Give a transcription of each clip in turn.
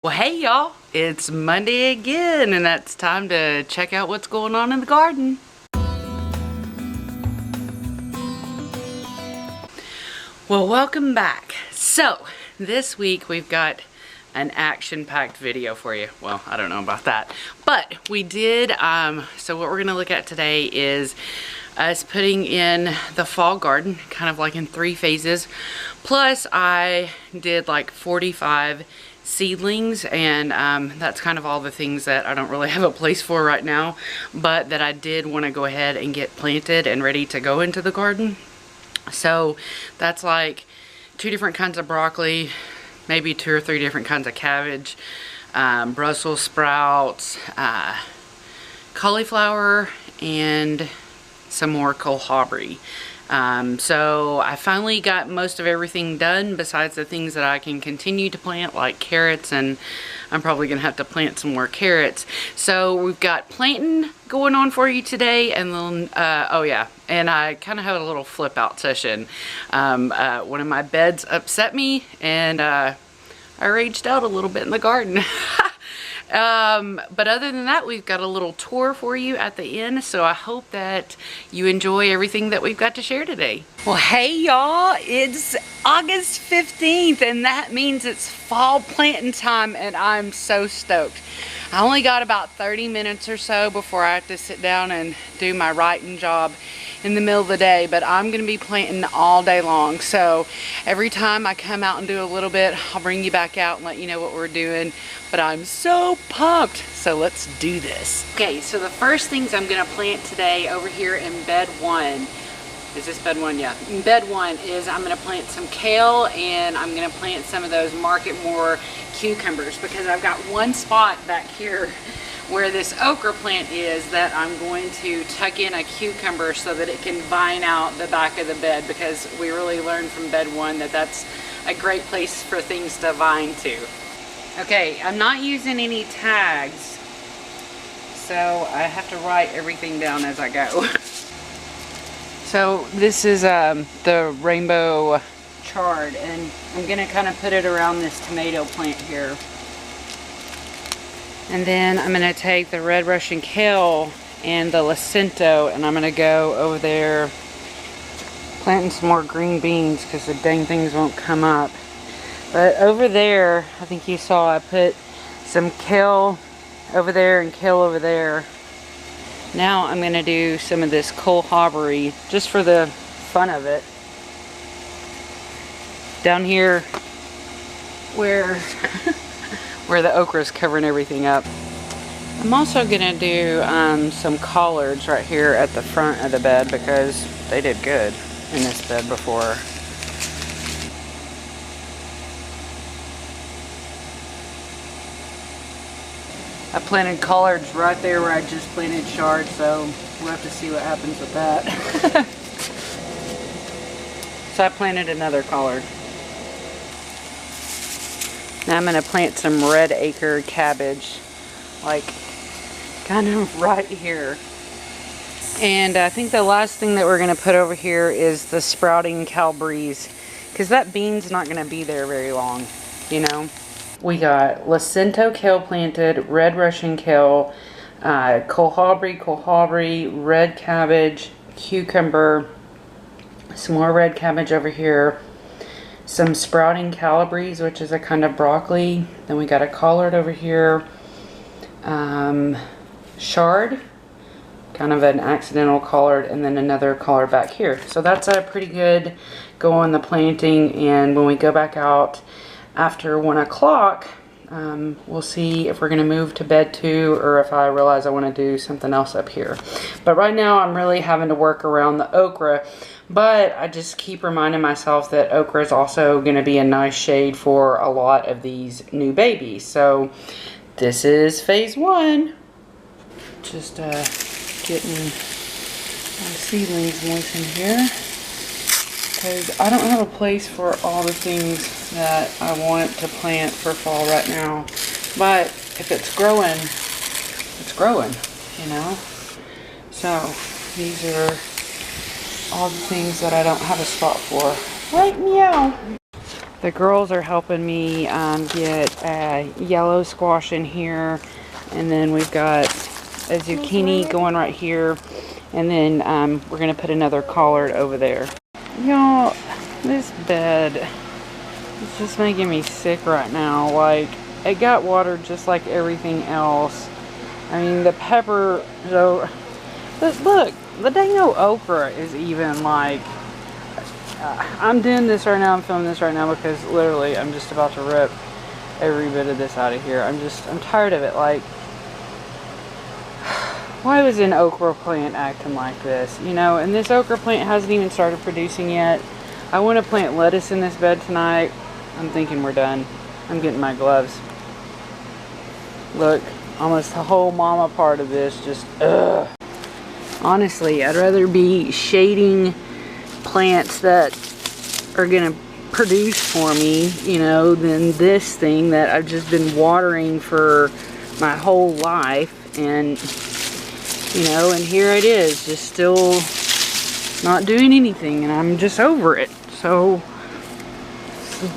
Well, hey y'all, it's Monday again, and that's time to check out what's going on in the garden. Well, welcome back. So, this week we've got an action-packed video for you. Well, I don't know about that, but we did, so what we're gonna look at today is us putting in the fall garden, kind of like in 3 phases. Plus, I did like 45 seedlings, and that's kind of all the things that I don't really have a place for right now, but that I did want to go ahead and get planted and ready to go into the garden. So that's like 2 different kinds of broccoli, maybe 2 or 3 different kinds of cabbage, Brussels sprouts, cauliflower, and some more Kohlrabi. So I finally got most of everything done besides the things that I can continue to plant, like carrots, and I'm probably gonna have to plant some more carrots. So we've got planting going on for you today, and then oh yeah, and I kind of had a little flip out session. One of my beds upset me, and I raged out a little bit in the garden. But other than that, we've got a little tour for you at the end, so I hope that you enjoy everything that we've got to share today. Well, hey y'all, it's August 15th, and that means it's fall planting time, and I'm so stoked. I only got about 30 minutes or so before I have to sit down and do my writing job in the middle of the day, but I'm gonna be planting all day long. So every time I come out and do a little bit, I'll bring you back out and let you know what we're doing. But I'm so pumped, so let's do this. Okay, so the first things I'm gonna plant today over here in bed 1, is this bed 1? Yeah. In bed 1 is I'm gonna plant some kale, and I'm gonna plant some of those Market More cucumbers, because I've got one spot back here where this okra plant is that I'm going to tuck in a cucumber so that it can vine out the back of the bed, because we really learned from bed 1 that that's a great place for things to vine to. Okay, I'm not using any tags, so I have to write everything down as I go. So this is the rainbow chard, and I'm gonna kind of put it around this tomato plant here. And then I'm gonna take the red Russian kale and the lacento, and I'm gonna go over there planting some more green beans, because the dang things won't come up. But over there, I think you saw I put some kale over there and kale over there. Now I'm gonna do some of this Kohlrabi just for the fun of it. Down here where where the okra is covering everything up. I'm also gonna do some collards right here at the front of the bed, because they did good in this bed before. I planted collards right there where I just planted chard, so we'll have to see what happens with that. So I planted another collard. Now I'm going to plant some red acre cabbage, like kind of right here. And I think the last thing that we're going to put over here is the sprouting calabrese, because that bean's not going to be there very long, you know. We got lacento kale planted, red Russian kale, Kohlrabi, red cabbage, cucumber, some more red cabbage over here, some sprouting calabrese, which is a kind of broccoli. Then we got a collard over here, chard, kind of an accidental collard, and then another collard back here. So that's a pretty good go on the planting, and when we go back out after 1 o'clock, we'll see if we're going to move to bed 2, or if I realize I want to do something else up here. But right now I'm really having to work around the okra, but I just keep reminding myself that okra is also going to be a nice shade for a lot of these new babies. So this is phase 1. Just getting my seedlings moistened here, because I don't have a place for all the things that I want to plant for fall right now. But if it's growing, it's growing, you know. So these are all the things that I don't have a spot for. Right, meow. The girls are helping me get yellow squash in here, and then we've got a zucchini going right here, and then we're gonna put another collard over there. Y'all, this bed is just making me sick right now. Like, it got watered just like everything else. I mean, the pepper, so look, the dang old okra is even like, I'm doing this right now, I'm filming this right now because literally I'm just about to rip every bit of this out of here. I'm tired of it. Like, why was an okra plant acting like this? You know, and this okra plant hasn't even started producing yet. I want to plant lettuce in this bed tonight. I'm thinking we're done. I'm getting my gloves. Look, almost the whole mama part of this just, ugh. Honestly, I'd rather be shading plants that are gonna produce for me, you know, than this thing that I've just been watering for my whole life. And you know, and here it is, just still not doing anything, and I'm just over it. So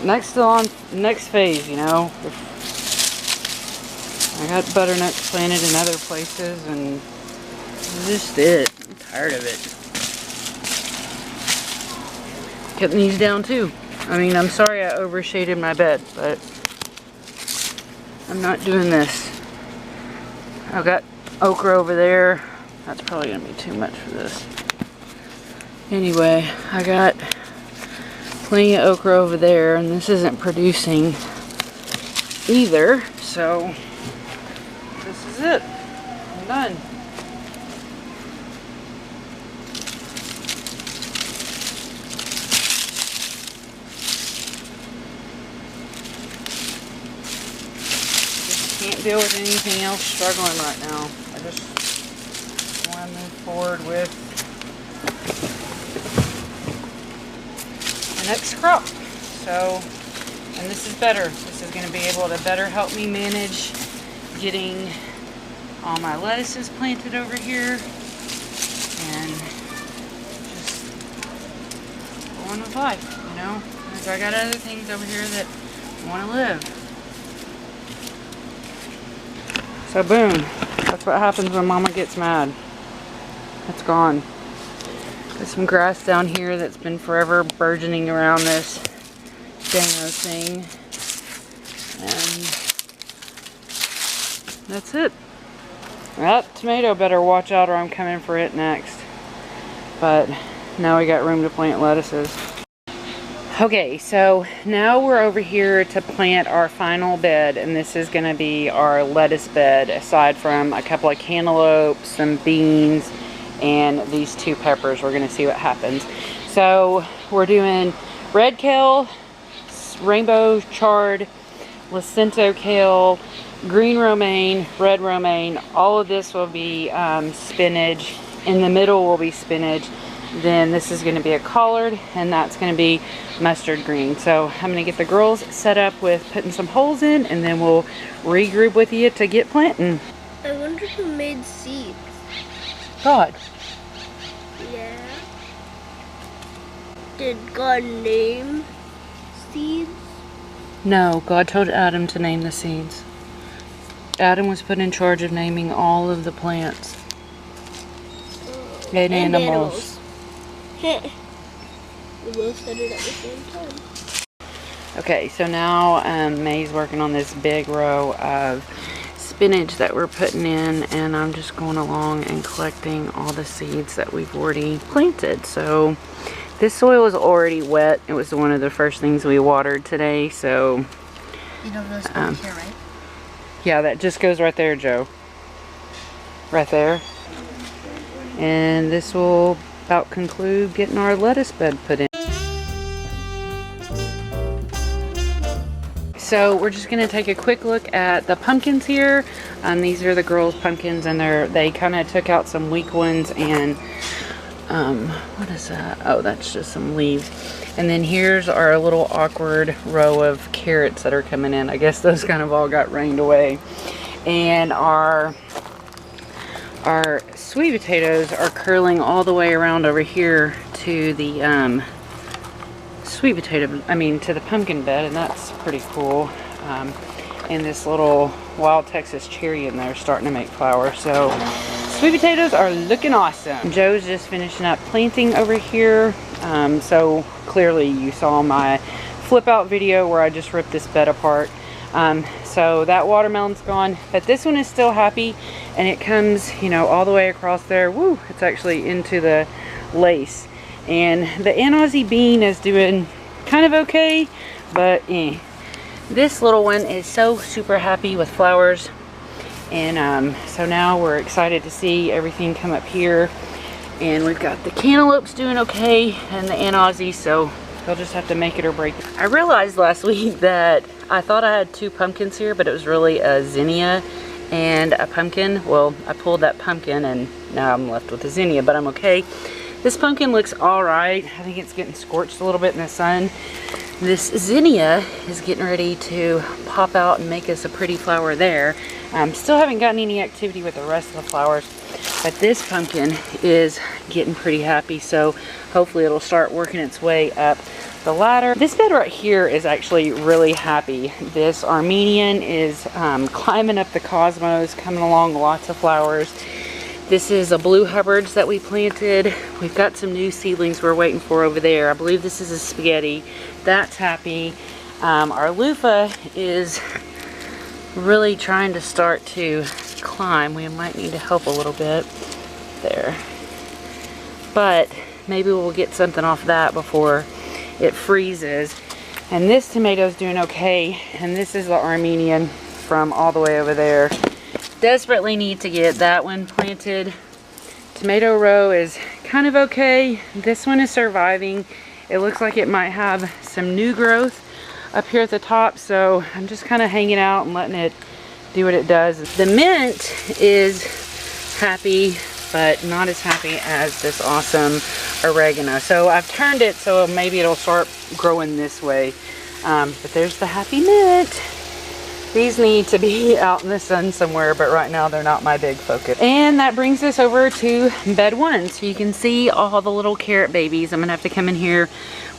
next phase, you know. I got butternuts planted in other places, and that's just it. I'm tired of it. Cutting these down too. I mean, I'm sorry I overshaded my bed, but I'm not doing this. I've got okra over there. That's probably gonna be too much for this. Anyway, I got plenty of okra over there, and this isn't producing either, so this is it. I'm done. Can't deal with anything else struggling right now. I just want to move forward with the next crop. So, and this is better. This is going to be able to better help me manage getting all my lettuces planted over here and just going with life, you know. Because I got other things over here that want to live. So boom, that's what happens when mama gets mad. It's gone. There's some grass down here that's been forever burgeoning around this dang-o thing. And that's it. That tomato better watch out or I'm coming for it next. But now we got room to plant lettuces. Okay, so now we're over here to plant our final bed, and this is going to be our lettuce bed, aside from a couple of cantaloupes, some beans, and these 2 peppers. We're going to see what happens. So we're doing red kale, rainbow chard, Lacento kale, green romaine, red romaine. All of this will be spinach. In the middle will be spinach. Then this is going to be a collard, and that's going to be mustard green. So I'm going to get the girls set up with putting some holes in, and then we'll regroup with you to get planting. I wonder who made seeds. God. Yeah. Did God name seeds? No, God told Adam to name the seeds. Adam was put in charge of naming all of the plants. And animals. We both said it at the same time. Okay, so now May's working on this big row of spinach that we're putting in, and I'm just going along and collecting all the seeds that we've already planted. So this soil is already wet. It was one of the first things we watered today, so You know those over here, right? yeah, that just goes right there, Joe. Right there. And this will about conclude getting our lettuce bed put in. So we're just gonna take a quick look at the pumpkins here. These are the girls' pumpkins, and they kind of took out some weak ones, and what is that? Oh, that's just some leaves. And then here's our little awkward row of carrots that are coming in. I guess those kind of all got rained away. And our sweet potatoes are curling all the way around over here to the sweet potato, to the pumpkin bed, and that's pretty cool. And this little wild Texas cherry in there starting to make flowers. So sweet potatoes are looking awesome. Joe's just finishing up planting over here. So clearly you saw my flip out video where I just ripped this bed apart. So that watermelon's gone, but this one is still happy, and it comes, you know, all the way across there. Woo, it's actually into the lace. And the Aussie bean is doing kind of okay, but this little one is so super happy with flowers. And so now we're excited to see everything come up here. And we've got the cantaloupes doing okay, and the Aussie, so they'll just have to make it or break it. I realized last week that I thought I had 2 pumpkins here, but it was really a zinnia and a pumpkin. Well, I pulled that pumpkin and now I'm left with a zinnia, but I'm okay. This pumpkin looks all right. I think it's getting scorched a little bit in the sun. This zinnia is getting ready to pop out and make us a pretty flower there. Still haven't gotten any activity with the rest of the flowers, but this pumpkin is getting pretty happy, so hopefully it'll start working its way up the ladder. This bed right here is actually really happy. This Armenian is climbing up the cosmos, coming along, lots of flowers. This is a blue Hubbard's that we planted. We've got some new seedlings we're waiting for over there. I believe this is a spaghetti. That's happy. Our loofah is really trying to start to climb. We might need to help a little bit there, but maybe we'll get something off that before it freezes. And this tomato's doing okay, and this is the Armenian from all the way over there. Desperately need to get that one planted. Tomato row is kind of okay. This one is surviving. It looks like it might have some new growth up here at the top, so I'm just kind of hanging out and letting it do what it does. The mint is happy, but not as happy as this awesome oregano. So I've turned it so maybe it'll start growing this way. But there's the happy mint. These need to be out in the sun somewhere, but right now they're not my big focus. And that brings us over to bed 1. So you can see all the little carrot babies. I'm gonna have to come in here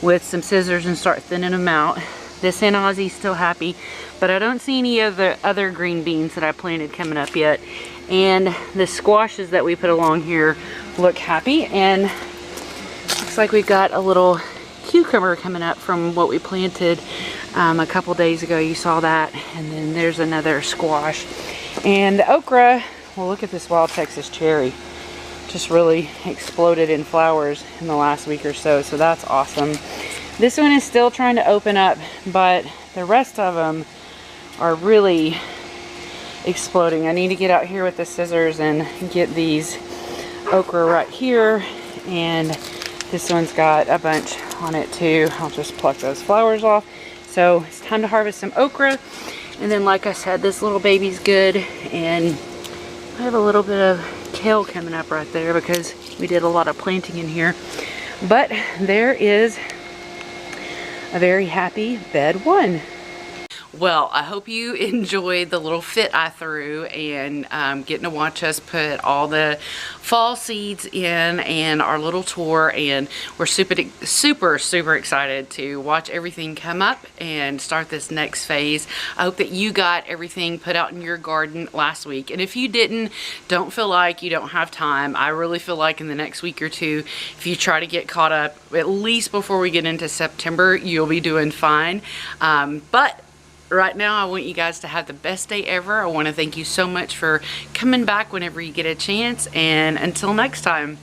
with some scissors and start thinning them out. This Aussie's still happy, but I don't see any of the other green beans that I planted coming up yet. And the squashes that we put along here look happy, and looks like we've got a little cucumber coming up from what we planted a couple days ago. You saw that. And then there's another squash. And the okra, well, look at this wild Texas cherry. Just really exploded in flowers in the last week or so, so that's awesome. This one is still trying to open up, but the rest of them are really exploding. I need to get out here with the scissors and get these okra right here, and this one's got a bunch on it too. I'll just pluck those flowers off. So it's time to harvest some okra, and then like I said, this little baby's good, and I have a little bit of kale coming up right there because we did a lot of planting in here. But there is a very happy bed 1. Well, I hope you enjoyed the little fit I threw, and getting to watch us put all the fall seeds in and our little tour, and we're super excited to watch everything come up and start this next phase. I hope that you got everything put out in your garden last week, and if you didn't, don't feel like you don't have time. I really feel like in the next week or two, if you try to get caught up, at least before we get into September, you'll be doing fine. But right now, I want you guys to have the best day ever. I want to thank you so much for coming back whenever you get a chance, and until next time.